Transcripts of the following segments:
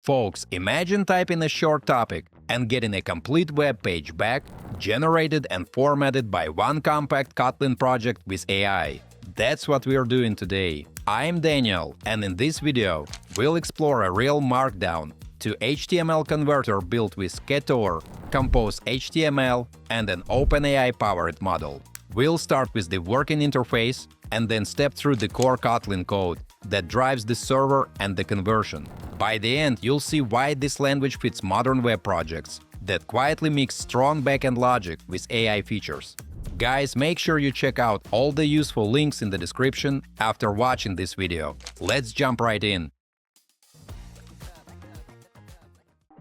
Folks, imagine typing a short topic and getting a complete web page back, generated and formatted by one compact Kotlin project with AI. That's what we are doing today. I'm Daniel, and in this video, we'll explore a real Markdown to HTML converter built with Ktor, Compose HTML, and an OpenAI-powered model. We'll start with the working interface and then step through the core Kotlin code that drives the server and the conversion. By the end, you'll see why this language fits modern web projects that quietly mix strong backend logic with AI features. Guys, make sure you check out all the useful links in the description after watching this video. Let's jump right in.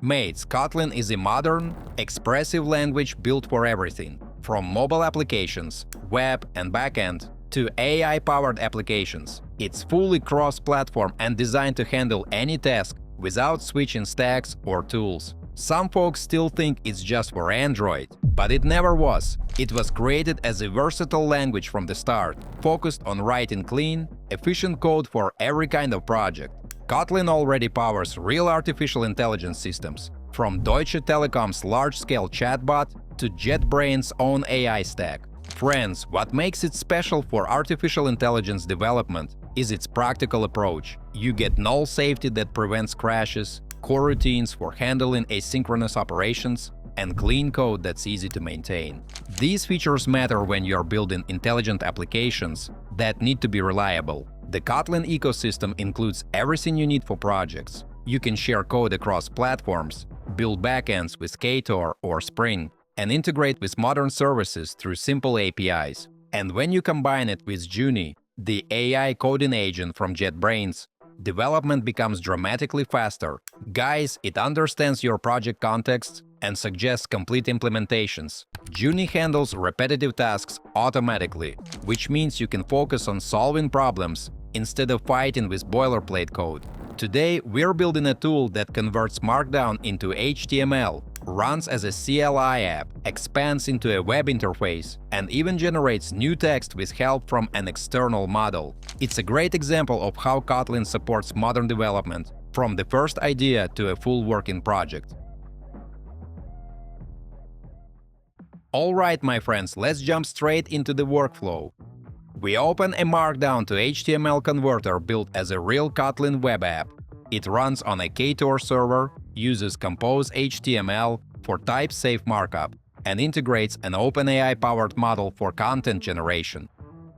Mates, Kotlin is a modern, expressive language built for everything, from mobile applications, web and backend, to AI-powered applications. It's fully cross-platform and designed to handle any task without switching stacks or tools. Some folks still think it's just for Android, but it never was. It was created as a versatile language from the start, focused on writing clean, efficient code for every kind of project. Kotlin already powers real artificial intelligence systems, from Deutsche Telekom's large-scale chatbot to JetBrains' own AI stack. Friends, what makes it special for artificial intelligence development is its practical approach. You get null safety that prevents crashes, coroutines for handling asynchronous operations, and clean code that's easy to maintain. These features matter when you're building intelligent applications that need to be reliable. The Kotlin ecosystem includes everything you need for projects. You can share code across platforms, build backends with Ktor or Spring, and integrate with modern services through simple APIs. And when you combine it with Junie, the AI coding agent from JetBrains, development becomes dramatically faster. Guys, it understands your project context and suggests complete implementations. Junie handles repetitive tasks automatically, which means you can focus on solving problems instead of fighting with boilerplate code. Today, we're building a tool that converts Markdown into HTML, runs as a CLI app, expands into a web interface, and even generates new text with help from an external model. It's a great example of how Kotlin supports modern development, from the first idea to a full working project. Alright, my friends, let's jump straight into the workflow. We open a Markdown to HTML converter built as a real Kotlin web app. It runs on a Ktor server, uses Compose HTML for type-safe markup, and integrates an OpenAI-powered model for content generation.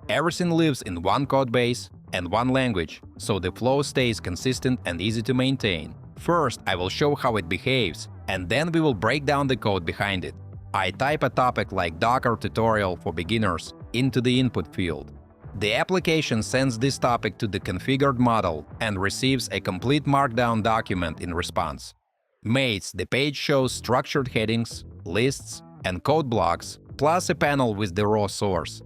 Everything lives in one codebase and one language, so the flow stays consistent and easy to maintain. First, I will show how it behaves, and then we will break down the code behind it. I type a topic like Docker tutorial for beginners into the input field. The application sends this topic to the configured model and receives a complete Markdown document in response. Mates, the page shows structured headings, lists, and code blocks, plus a panel with the raw source.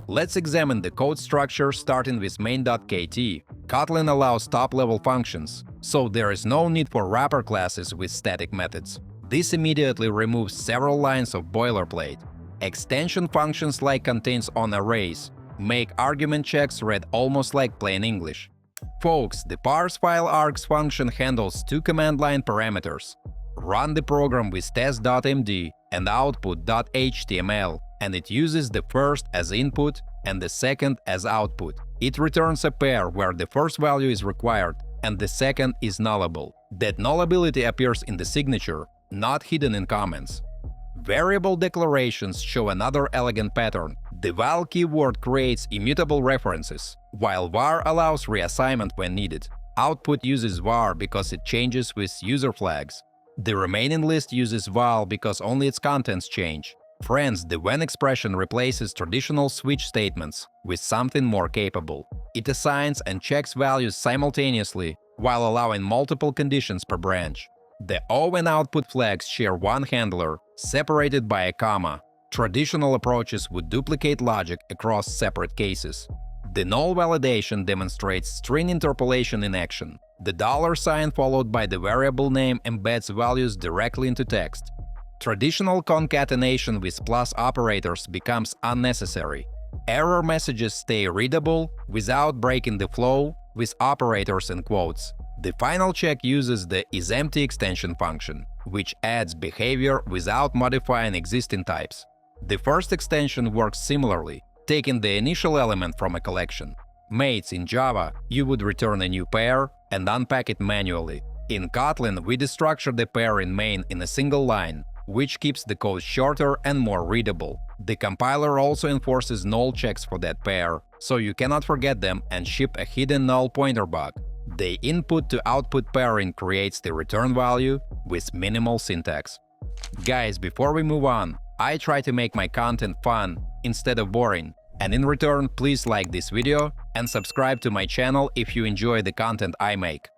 Let's examine the code structure starting with main.kt. Kotlin allows top-level functions, so there is no need for wrapper classes with static methods. This immediately removes several lines of boilerplate. Extension functions like contains on arrays make argument checks read almost like plain English. Folks, the parseFileArgs function handles two command line parameters. Run the program with test.md and output.html, and it uses the first as input and the second as output. It returns a pair where the first value is required and the second is nullable. That nullability appears in the signature, not hidden in comments. Variable declarations show another elegant pattern. The val keyword creates immutable references, while var allows reassignment when needed. Output uses var because it changes with user flags. The remaining list uses val because only its contents change. Friends, the when expression replaces traditional switch statements with something more capable. It assigns and checks values simultaneously while allowing multiple conditions per branch. The O and output flags share one handler, separated by a comma. Traditional approaches would duplicate logic across separate cases. The null validation demonstrates string interpolation in action. The $sign followed by the variable name embeds values directly into text. Traditional concatenation with plus operators becomes unnecessary. Error messages stay readable without breaking the flow with operators and quotes. The final check uses the isEmpty extension function, which adds behavior without modifying existing types. The first extension works similarly, taking the initial element from a collection. Mates in Java, you would return a new pair and unpack it manually. In Kotlin, we destructure the pair in main in a single line, which keeps the code shorter and more readable. The compiler also enforces null checks for that pair, so you cannot forget them and ship a hidden null pointer bug. The input-to-output pairing creates the return value with minimal syntax. Guys, before we move on, I try to make my content fun instead of boring. And in return, please like this video and subscribe to my channel if you enjoy the content I make.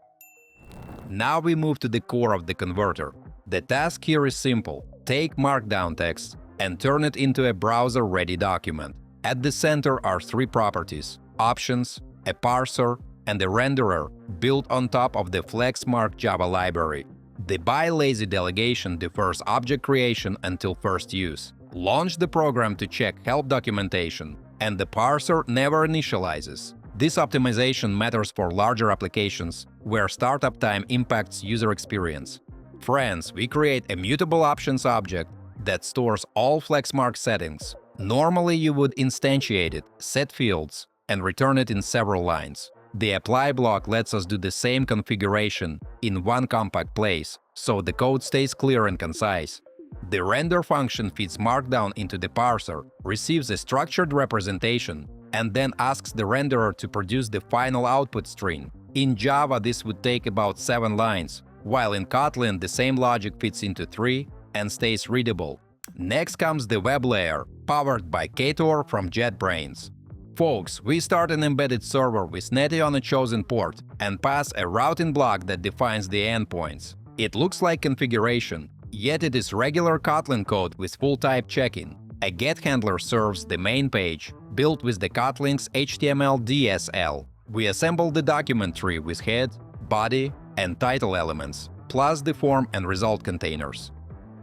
Now we move to the core of the converter. The task here is simple. Take Markdown text and turn it into a browser-ready document. At the center are three properties: options, a parser, and a renderer built on top of the FlexMark Java library. The by-lazy delegation defers object creation until first use. Launch the program to check help documentation, and the parser never initializes. This optimization matters for larger applications, where startup time impacts user experience. Friends, we create a mutable options object that stores all FlexMark settings. Normally, you would instantiate it, set fields, and return it in several lines. The apply block lets us do the same configuration in one compact place, so the code stays clear and concise. The render function feeds Markdown into the parser, receives a structured representation, and then asks the renderer to produce the final output string. In Java, this would take about 7 lines, while in Kotlin the same logic fits into 3 and stays readable. Next comes the web layer, powered by Ktor from JetBrains. Folks, we start an embedded server with Netty on a chosen port and pass a routing block that defines the endpoints. It looks like configuration, yet it is regular Kotlin code with full type checking. A get handler serves the main page, built with the Kotlinx HTML DSL. We assemble the document tree with head, body, and title elements, plus the form and result containers.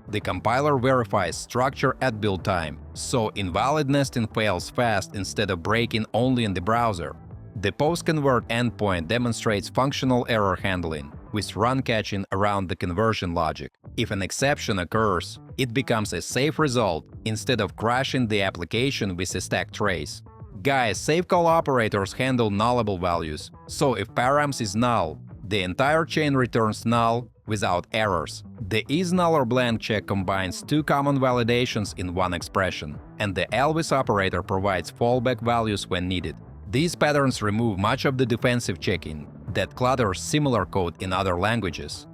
The compiler verifies structure at build time, so invalid nesting fails fast instead of breaking only in the browser. The post-convert endpoint demonstrates functional error handling, with run catching around the conversion logic. If an exception occurs, it becomes a safe result instead of crashing the application with a stack trace. Guys, safe call operators handle nullable values, so if params is null, the entire chain returns null without errors. The isNull or blank check combines two common validations in one expression, and the else operator provides fallback values when needed. These patterns remove much of the defensive checking that clutters similar code in other languages.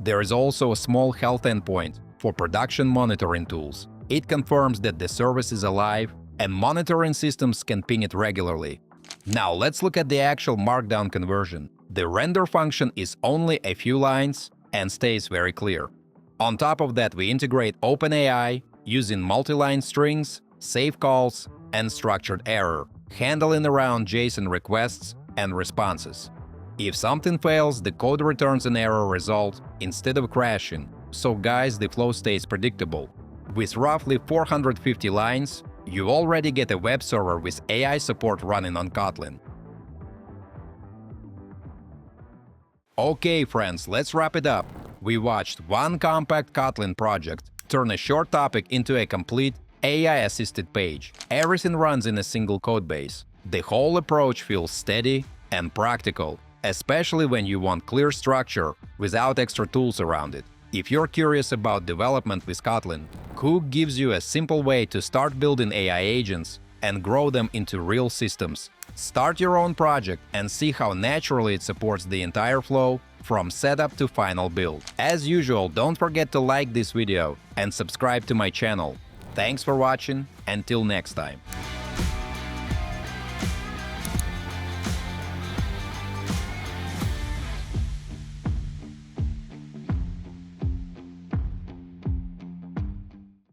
There is also a small health endpoint for production monitoring tools. It confirms that the service is alive, and monitoring systems can ping it regularly. Now let's look at the actual Markdown conversion. The render function is only a few lines and stays very clear. On top of that, we integrate OpenAI using multi-line strings, safe calls, and structured error, handling around JSON requests and responses. If something fails, the code returns an error result instead of crashing, so guys, the flow stays predictable. With roughly 450 lines, you already get a web server with AI support running on Kotlin. Okay, friends, let's wrap it up. We watched one compact Kotlin project turn a short topic into a complete AI-assisted page. Everything runs in a single codebase. The whole approach feels steady and practical, especially when you want clear structure without extra tools around it. If you're curious about development with Kotlin, Cook gives you a simple way to start building AI agents and grow them into real systems. Start your own project and see how naturally it supports the entire flow from setup to final build. As usual, don't forget to like this video and subscribe to my channel. Thanks for watching, until next time.